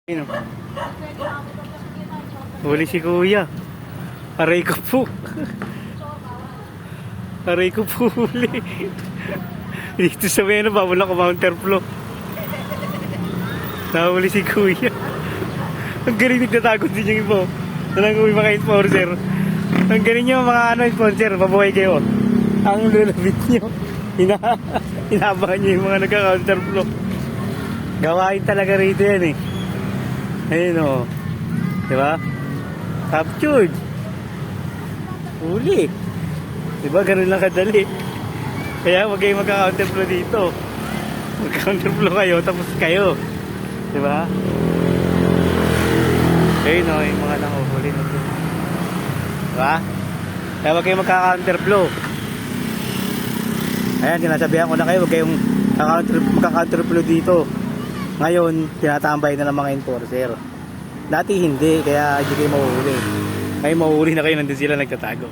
Ayun, oh. Huli si kuya. Aray ko po. Aray ko po huli. Dito sa meno ba, wala ko counterflow. Nahuli si kuya. Ang galing nagtatagot din yung iba. Talang uwi mga enforcer. Ang galing nyo mga enforcer, mabuhay kayo. Ang lulabit nyo. Inabangan nyo yung mga nagka-counterflow. Gawain talaga rito yan eh. Ayun o. Diba? Captured. Huli. Diba? Ganun lang kadali. Kaya wag kayong magka-counterflow dito. Mag-counterflow kayo, tapos kayo. Diba? Ayun o, yung mga nanguhuli nito. Diba? Kaya wag kayong magka-counterflow. Ayan, sinasabihan ko na kayo, wag kayong magka-counterflow dito. Ngayon, tinatambay na ng mga enforcer. Dati hindi, kaya hindi kayo mahuhuli. Ngayon mahuhuli na kayo, nandun sila nagtatago.